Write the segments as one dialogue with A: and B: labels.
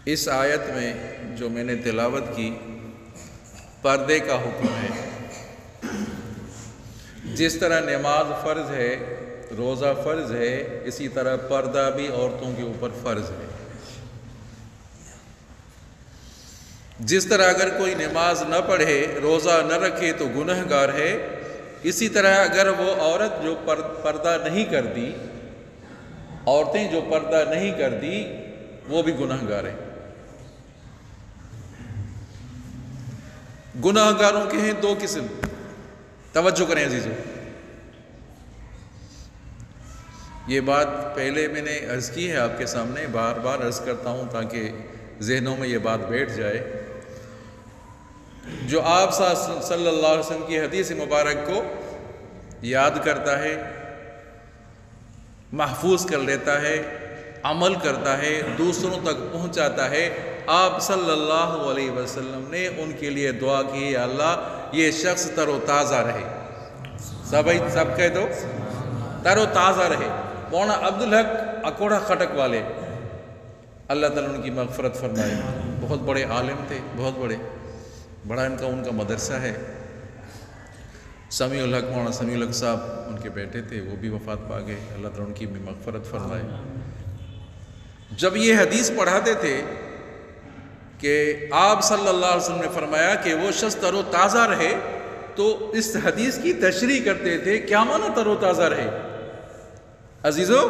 A: اس آیت میں جو میں نے تلاوت کی پردے کا حکم ہے۔ جس طرح نماز فرض ہے، روزہ فرض ہے، اسی طرح پردہ بھی عورتوں کے اوپر فرض ہے۔ جس طرح اگر کوئی نماز نہ پڑھے، روزہ نہ رکھے تو گنہگار ہے، اسی طرح اگر وہ عورت جو پردہ نہیں کرتی، عورتیں جو پردہ نہیں کرتی وہ بھی گنہگار ہیں۔ گنہگاروں کے ہیں دو قسم، توجہ کریں عزیزو۔ یہ بات پہلے میں نے عرض کی ہے آپ کے سامنے، بار بار عرض کرتا ہوں تاکہ ذہنوں میں یہ بات بیٹھ جائے۔ جو آپ صلی اللہ علیہ وسلم کی حدیث مبارک کو یاد کرتا ہے، محفوظ کر لیتا ہے، عمل کرتا ہے، دوسروں تک پہنچاتا ہے، آپ صلی اللہ علیہ وسلم نے ان کے لیے دعا کی، یا اللہ یہ شخص تر و تازہ رہے۔ سب کہہ دو، تر و تازہ رہے۔ مولانا عبدالحق اکوڑا خٹک والے، اللہ تعالیٰ ان کی مغفرت فرمائے، بہت بڑے عالم تھے، بہت بڑا ان کا مدرسہ ہے۔ سمیع الحق، مولانا سمیع الحق صاحب ان کے بیٹے تھے، وہ بھی وفات پا گئے، اللہ تعالیٰ ان کی بھی مغفرت فرمائے۔ جب یہ حدیث پڑھاتے تھے کہ آپ صلی اللہ علیہ وسلم نے فرمایا کہ وہ شخص تر و تازہ رہے، تو اس حدیث کی تشریح کرتے تھے، کیا معنی تر و تازہ رہے؟ عزیزو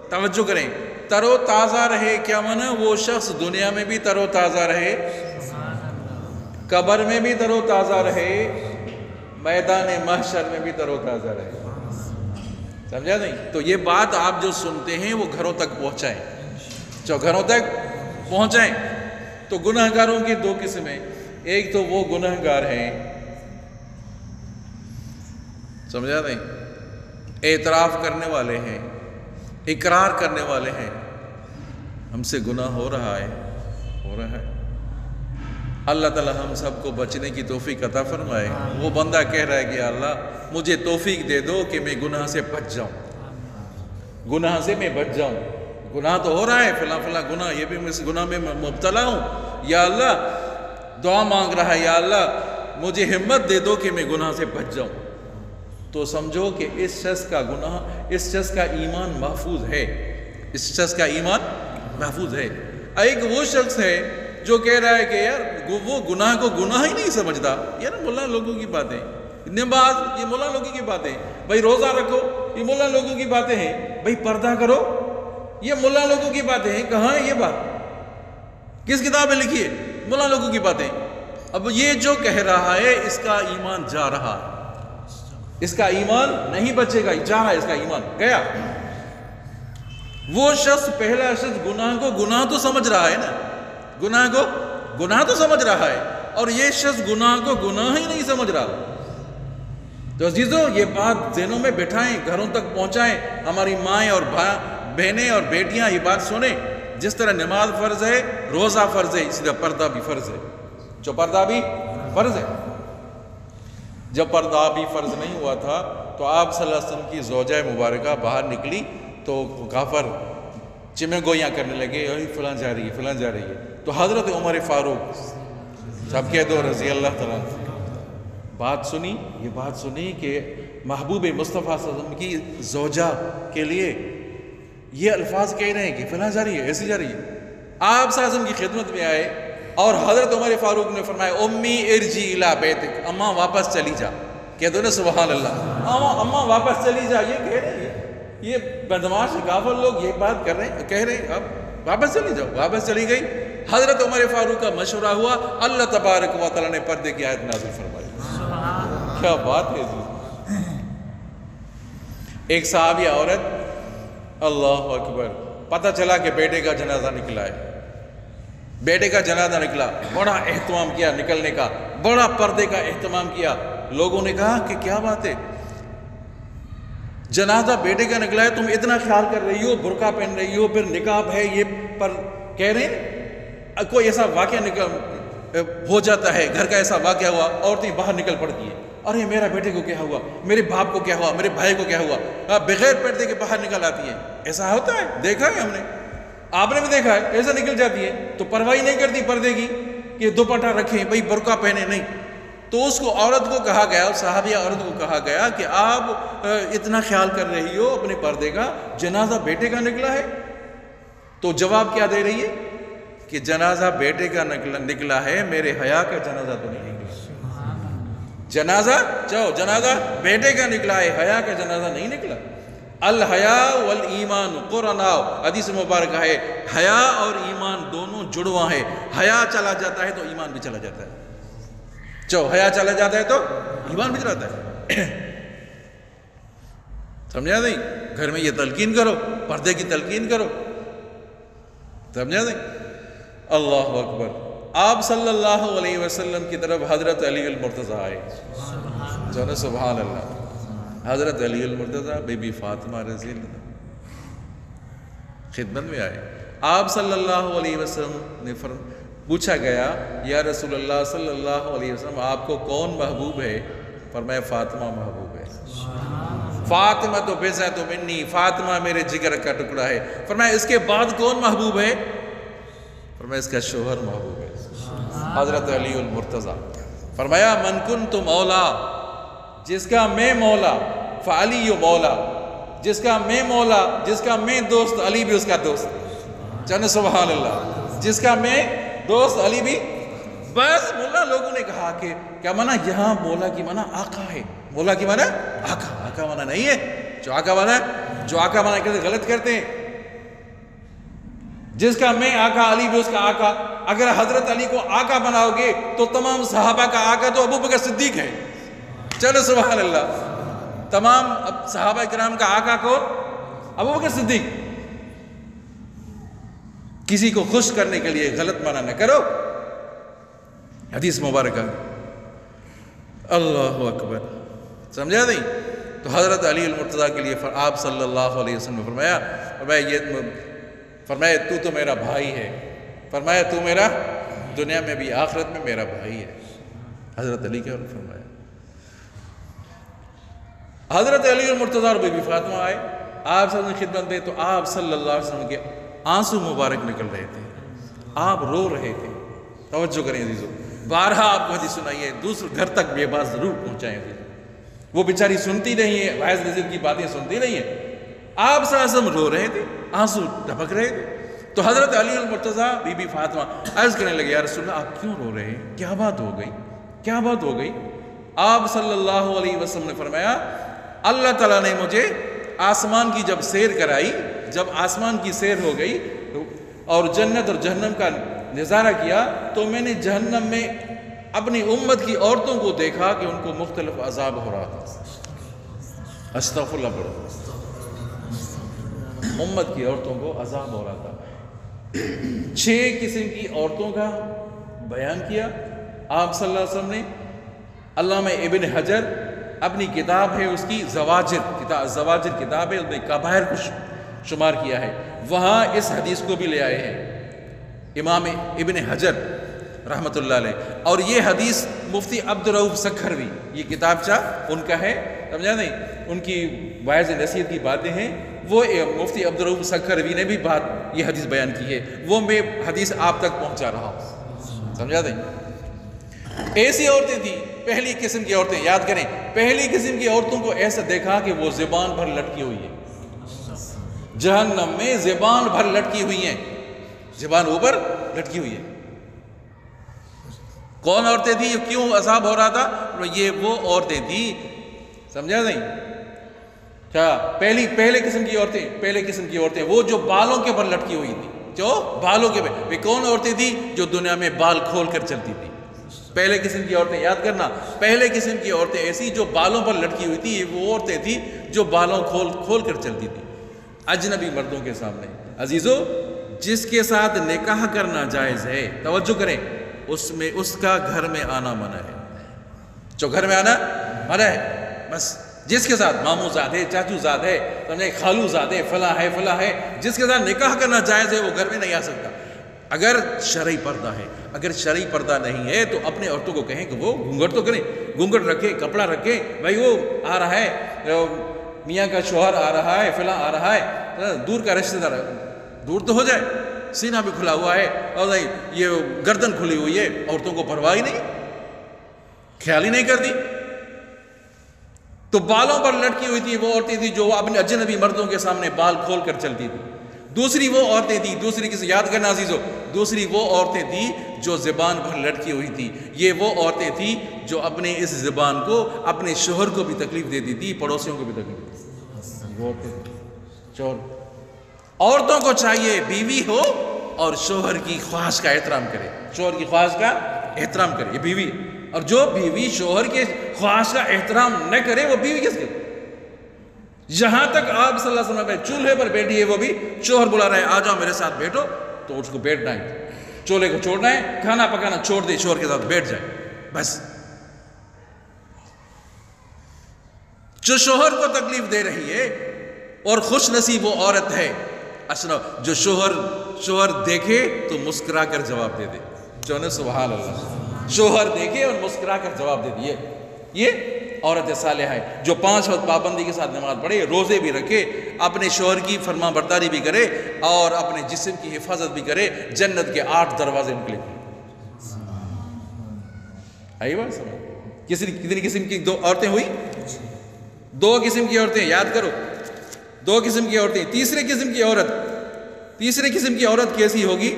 A: توجہ کریں، تر و تازہ رہے کیا معنی؟ وہ شخص دنیا میں بھی تر و تازہ رہے، قبر میں بھی تر و تازہ رہے، میدان محشر میں بھی تر و تازہ رہے۔ سمجھا نہیں؟ تو یہ بات آپ جو سنتے ہیں وہ گھروں تک پہنچائیں، جو گھروں تک پہنچائیں۔ تو گنہگاروں کی دو قسمیں، ایک تو وہ گنہگار ہیں، سمجھا نہیں، اعتراف کرنے والے ہیں، اقرار کرنے والے ہیں، ہم سے گناہ ہو رہا ہے۔ اللہ تعالی ہم سب کو بچنے کی توفیق عطا فرمائے۔ وہ بندہ کہہ رہا ہے کہ اللہ مجھے توفیق دے دو کہ میں گناہ سے بچ جاؤں، گناہ سے میں بچ جاؤں، گناہ تو ہو رہا ہے، فلاں گناہ، یہ بھی میں اس گناہ میں مبتلا ہوں، یا اللہ دعا مانگ رہا ہے، یا اللہ مجھے ہمت دے دو کہ میں گناہ سے بچ جاؤں۔ تو سمجھو کہ اس شخص کا گناہ، اس شخص کا ایمان محفوظ ہے، اس شخص کا ایمان محفوظ ہے۔ ایک وہ شخص ہے جو کہہ رہا ہے کہ یار وہ گناہ کو گناہ ہی نہیں سمجھتا، یار مولا لوگوں کی باتیں، نماز یہ مولا لوگوں کی باتیں، بھائی روزہ رکھو یہ مولا لوگوں کی باتیں ہیں، بھائی پردہ کرو یہ مولا لوگوں کی باتیں ہیں۔ کہاں ہے یہ بات؟ کس کتاب میں لکھی ہے؟ مولا لوگوں کی باتیں۔ اب یہ جو کہہ رہا ہے اس کا ایمان جا رہا ہے، اس کا ایمان نہیں بچے گا، جا رہا ہے، اس کا ایمان گیا۔ وہ شخص، پہلا شخص گناہ کو گناہ تو سمجھ رہا ہے نا، گناہ کو گناہ تو سمجھ رہا ہے، اور یہ شخص گناہ کو گناہ ہی نہیں سمجھ رہا۔ تو عزیزو یہ بات ذہنوں میں بٹھائیں، گھروں تک پہنچائیں، ہماری مائیں اور بہنیں اور بیٹیاں یہ بات سنیں۔ جس طرح نماز فرض ہے، روزہ فرض ہے، اسی طرح پردہ بھی فرض ہے، جو پردہ بھی فرض ہے۔ جب پردہ بھی فرض نہیں ہوا تھا تو آپ صلی اللہ علیہ وسلم کی زوجہ مبارکہ باہر نکلی تو کافر چمے گویاں کرنے لگے، فلاں جا رہی ہے، فلاں جا رہی ہے۔ تو حضرت عمر فاروق، سب کہہ دو رضی اللہ تعالیٰ، بات سنی، یہ بات سنی کہ محبوب مصطفیٰ صلی اللہ علیہ وسلم کی زوجہ کے لیے یہ الفاظ کہہ رہے ہیں کہ فلاں جا رہی ہے، ایسی جا رہی ہے۔ آپ صلی اللہ علیہ وسلم کی خدمت میں آئے اور حضرت عمر فاروق نے فرمایا، امی ارجی الی بیتک، اماں واپس چلی جا۔ کہہ دو نا سبحان اللہ، اماں واپس چلی جا، یہ کہہ رہے ہیں، یہ بدماش کافر لوگ یہ بات کر رہے ہیں، کہہ رہے ہیں اب واپس چلی جاؤ۔ واپس چلی گئی۔ حضرت عمر فاروق کا مشورہ ہوا، اللہ تبارک و تعالیٰ نے پردے کی آیت نازل فرمائی۔ کیا بات ہے جی۔ ایک صحابیہ عورت، اللہ اکبر، پتہ چلا کہ بیٹے کا جنازہ نکلا ہے، بیٹے کا جنازہ نکلا، بڑا اہتمام کیا نکلنے کا، بڑا پردے کا اہتمام کیا۔ لوگوں نے کہا کہ کیا بات ہے، جنازہ بیٹے کا نکلا ہے، تم اتنا خیال کر رہی ہو، برقع پہن رہی ہو، پھر نقاب ہے یہ پر، کہہ رہے ہیں کوئی ایسا واقعہ ہو جاتا ہے، گھر کا ایسا واقعہ ہوا، عورتیں باہر نکل پڑتی ہیں، ارے میرا بیٹے کو کیا ہوا، میرے باپ کو کیا ہوا، میرے بھائی کو کیا ہوا، بغیر پردے کے باہر نکل آتی ہیں۔ ایسا ہوتا ہے، دیکھا ہے ہم نے۔ آپ نے بھی دیکھا ہے ایسا نکل جاتی ہے تو پرواہی نہیں کرتی پردے کی کہ دوپٹہ رکھیں بھئی برقع پہنے، نہیں. تو اس کو عورت کو کہا گیا، صحابیہ عورت کو کہا گیا کہ آپ اتنا خیال کر رہی ہو اپنے پردے کا، جنازہ بیٹے کا نکلا ہے. تو جواب کیا دے رہی ہے کہ جنازہ بیٹے کا نکلا ہے، میرے حیا کا جنازہ تو نہیں نکلا. جنازہ بیٹے کا نکلا ہے، حیا کا جنازہ نہیں نکلا. الحیا والایمان قرنا، حدیث مبارک ہے حیا اور ایمان دونوں جڑواں ہیں. حیا چلا جاتا ہے تو ایمان بھی چلا جاتا ہے. حیا چلا جاتا ہے تو ایمان بھی چلا جاتا ہے. سمجھا نہیں؟ گھر میں یہ تلقین کرو، پردے کی تلقین کرو. سمجھا نہیں؟ اللہ اکبر. آپ صلی اللہ علیہ وسلم کی طرف حضرت علی المرتضیٰ آئے. سبحان اللہ. حضرت علی المرتضیٰ بی بی فاطمہ رضی اللہ خدمت میں آئے. آپ صلی اللہ علیہ وسلم نے پوچھا گیا یا رسول اللہ صلی اللہ علیہ وسلم آپ کو کون محبوب ہے؟ فرمایا فاطمہ محبوب ہے. فاطمہ تو بضعۃ منی، فاطمہ میرے جگر کا ٹکڑا ہے. فرمایا اس کے بعد کون محبوب ہے؟ فرمایا اس کا شوہر محبوب ہے، حضرت علی المرتضیٰ. فرمایا من کنت مولا، جس کا میں مولا فعلی مولا، جس کا میں مولا، جس کا میں دوست، علی بھی اس کا دوست. چلو سبحان اللہ. جس کا میں دوست علی بھی. بس مولا لوگوں نے کہا کہ کیا مانا؟ یہاں مولا کی مانا آقا ہے. مولا کی مانا آقا، آقا مانا نہیں ہے. جو آقا مانا کہتے غلط کرتے ہیں. جس کا میں آقا، علی بھی اس کا آقا. اگر حضرت علی کو آقا بناؤ گے تو تمام صحابہ کا آقا تو ابو بکر صدیق ہے. چلو سبحان اللہ. تمام صحابہ کرام کا آقا کو ابو بکر صدیق. کسی کو خوش کرنے کے لیے غلط معنی نہ کرو. حدیث مبارکہ. اللہ اکبر. سمجھا نہیں؟ تو حضرت علی المرتضیٰ کے لیے آپ صلی اللہ علیہ وسلم نے فرمایا تو تو میرا بھائی ہے. فرمایا تو میرا دنیا میں بھی آخرت میں میرا بھائی ہے. حضرت علی کے فرمایا. حضرت علی المرتضیٰ اور بی بی فاطمہ آئے آپ صلی اللہ علیہ وسلم خدمت میں. تو آپ صلی اللہ علیہ وسلم کے آنسو مبارک نکل رہے تھے، آپ رو رہے تھے. توجہ کریں عزیزو، بارہا آپ کو حدیث سنائیے، دوسرے گھر تک بھی یہ بات ضرور پہنچائیں. وہ بیچاری سنتی نہیں ہے، وائز نظر کی باتیں سنتی نہیں ہے. آپ صلی اللہ علیہ وسلم رو رہے تھے، آنسو ٹپک رہے تھے. تو حضرت علی المرتضیٰ بی بی فاطمہ عرض کرنے لگے یا رسول اللہ آپ کیوں رو رہے ہیں؟ کیا بات ہو گئی؟ کیا بات ہو گئی؟ آپ صلی اللہ علیہ وسلم نے فرمایا اللہ تعالیٰ نے مجھے آسمان کی جب سیر کرائی، جب آسمان کی سیر ہو گئی اور جنت اور جہنم کا نظارہ کیا تو میں نے جہنم میں اپنی امت کی عورتوں کو دیکھا کہ ان کو مختلف عذاب ہو رہا تھا. استغفر اللہ پڑھو. امت کی عورتوں کو عذاب ہو رہا تھا. 6 قسم کی عورتوں کا بیان کیا آپ صلی اللہ علیہ وسلم نے. علامہ ابن حجر اپنی کتاب ہے اس کی زواجر کتاب ہے، اس میں کبائر کو شمار کیا ہے، وہاں اس حدیث کو بھی لے آئے ہیں امام ابن حجر رحمت اللہ علیہ. اور یہ حدیث مفتی عبدالرؤف سکھروی، یہ کتابچہ ان کا ہے، سمجھا نہیں؟ ان کی واعظ نصیحت کی باتیں ہیں. وہ مفتی عبدالرؤف سکھروی نے بھی یہ حدیث بیان کی ہے، وہ میں حدیث آپ تک پہنچا رہا ہوں. سمجھا نہیں؟ ایسی عورتیں تھیں، پہلی قسم کی عورتیں. یاد کریں، پہلی قسم کی عورتوں کو ایسا دیکھا کہ وہ زبان بھر لٹکی ہوئی ہے. جہنم میں زبان بھر لٹکی ہوئی ہیں، زبان اوپر لٹکی ہوئی ہے. کون عورتیں تھیں؟ کیوں عذاب ہو رہا تھا؟ یہ وہ عورتیں تھیں، سمجھا نہیں؟ کیا پہلے قسم کی عورتیں وہ جو بالوں کے پر لٹکی ہوئی تھی. جو بالوں کے پر. کون عورتیں تھیں؟ جو دنیا میں بال کھول کر چلتی تھی. پہلے قسم کی عورتیں یاد کرنا، پہلے قسم کی عورتیں ایسی جو بالوں پر لٹکی ہوئی تھی. یہ وہ عورتیں تھیں جو بالوں کھول کر چلتی تھی اجنبی مردوں کے سامنے. عزیزو، جس کے ساتھ نکاح کرنا جائز ہے، توجہ کریں، اس کا گھر میں آنا منع ہے. جو گھر میں آنا منع ہے. بس جس کے ساتھ ماموں زاد ہے، چاچو زاد ہے، خالو زاد ہے، فلاں ہے، جس کے ساتھ نکاح کرنا جائز ہے وہ گھر میں نہیں آ سکتا اگر شرعی پردہ ہے. اگر شرعی پردہ نہیں ہے تو اپنے عورتوں کو کہیں کہ وہ گھونگھٹ تو کریں، گھونگھٹ رکھیں، کپڑا رکھیں. بھائی وہ آ رہا ہے، میاں کا شوہر آ رہا ہے، فلاں آ رہا ہے، دور کا رشتہ دار، دور تو ہو جائے. سینہ بھی کھلا ہوا ہے اور یہ گردن کھلی ہوئی ہے، عورتوں کو پرواہ ہی نہیں، خیال ہی نہیں کرتی۔ تو بالوں پر لٹکی ہوئی تھی وہ عورتیں تھیں جو اپنے اجنبی مردوں کے سامنے بال کھول کر چلتی تھی۔ دوسری وہ عورتیں تھیں، دوسری کسی یاد کرنا عزیزو، دوسری وہ عورتیں تھیں جو زبان پر لٹکی ہوئی تھی۔ یہ وہ عورتیں تھیں جو اپنے اس زبان کو اپنے شوہر کو بھی تکلیف دیتی تھی، پڑوسیوں کو بھی تکلیف دیتی تھی۔ وہ عورتیں تھیں۔ عورتوں کو چاہیے بیوی ہو اور شوہر کی خواہش کا احترام کرے، شوہر کی خواہش کا احترام کرے، یہ بیوی ہے۔ اور جو بیوی شوہر کے خواہش کا احترام نہ کرے وہ بیوی کس کے؟ یہاں تک آپ صلی اللہ علیہ وسلم چولہے پر بیٹھی ہے، وہ بھی شوہر بلا رہا ہے آ جاؤ میرے ساتھ بیٹھو، تو اس کو بیٹھنا ہے، چولہے کو چھوڑنا ہے، کھانا پکانا چھوڑ دے، شوہر کے ساتھ بیٹھ جائے بس۔ جو شوہر کو تکلیف دے رہی ہے اور خوش نصیب وہ عورت ہے اصلا جو شوہر دیکھے تو مسکرا کر جواب دے دے، جو نے سبحان اللہ، شوہر دیکھے اور مسکرا کر جواب دے دیے، یہ عورت صالحہ ہے جو 5 وقت پابندی کے ساتھ نماز پڑھے، روزے بھی رکھے، اپنے شوہر کی فرما برداری بھی کرے اور اپنے جسم کی حفاظت بھی کرے، جنت کے 8 دروازے نکلے۔ آئی بات سمجھ؟ کتنی قسم کی 2 عورتیں ہوئی؟ 2 قسم کی عورتیں، یاد کرو 2 قسم کی عورتیں۔ تیسرے قسم کی عورت کیسی ہوگی؟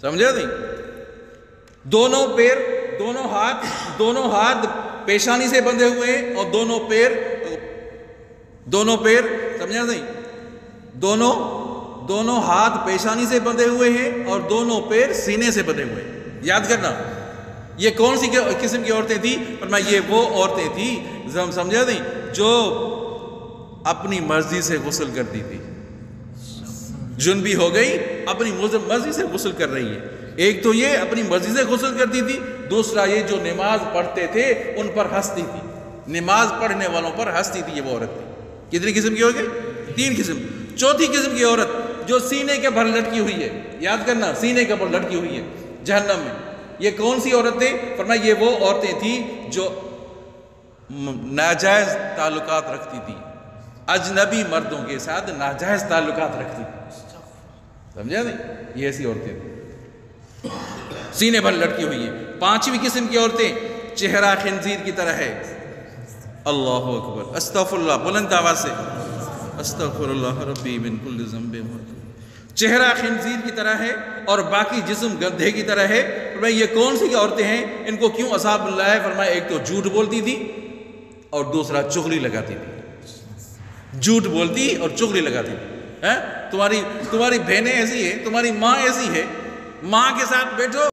A: سمجھا نہیں؟ دونوں پیر، دونوں ہاتھ پیشانی سے بندھے ہوئے ہیں اور دونوں پیر سمجھا نہیں؟ دونوں ہاتھ پیشانی سے بندھے ہوئے ہیں اور دونوں پیر سینے سے بندھے ہوئے ہیں۔ یاد کرنا، یہ کون سی قسم کی عورتیں تھیں؟ فرمایا یہ وہ عورتیں تھیں، سمجھا نہیں، جو اپنی مرضی سے غسل کرتی تھی، جنبی ہو گئی اپنی مرضی سے غسل کر رہی ہے۔ ایک تو یہ اپنی مرضی سے غسل کرتی تھی، دوسرا یہ جو نماز پڑھتے تھے ان پر ہنستی تھی، نماز پڑھنے والوں پر ہنستی تھی، یہ وہ عورت تھی۔ کتنی قسم کی ہو گئی؟ 3 قسم۔ چوتھی قسم کی عورت جو سینے کے بھر لٹکی ہوئی ہے، یاد کرنا سینے کے بھر لٹکی ہوئی ہے جہنم میں۔ یہ کون سی عورت تھی؟ فرمایا یہ وہ عورتیں تھیں جو ناجائز تعلقات رکھتی تھی، اجنبی مردوں کے ساتھ ناجائز تعلقات رکھتی تھی، سمجھا نہیں؟ یہ ایسی عورتیں تھیں سینے بھر لٹکی ہوئی ہیں۔ 5ویں قسم کی عورتیں چہرہ خنزیر کی طرح ہے۔ اللہ اکبر، استغفر اللہ، بلند آواز سے استغفر اللہ ربی من کل ذنب۔ چہرہ خنزیر کی طرح ہے اور باقی جسم گدھے کی طرح ہے۔ فرمایا یہ کون سی عورتیں ہیں، ان کو کیوں عذاب مل رہا ہے؟ فرمایا ایک تو جھوٹ بولتی تھی اور دوسرا چغلی لگاتی تھی، جھوٹ بولتی اور چغلی لگاتی تھی۔ تمہاری بہنیں ایسی ہے، تمہاری ماں ایسی ہے، ماں کے ساتھ بیٹھو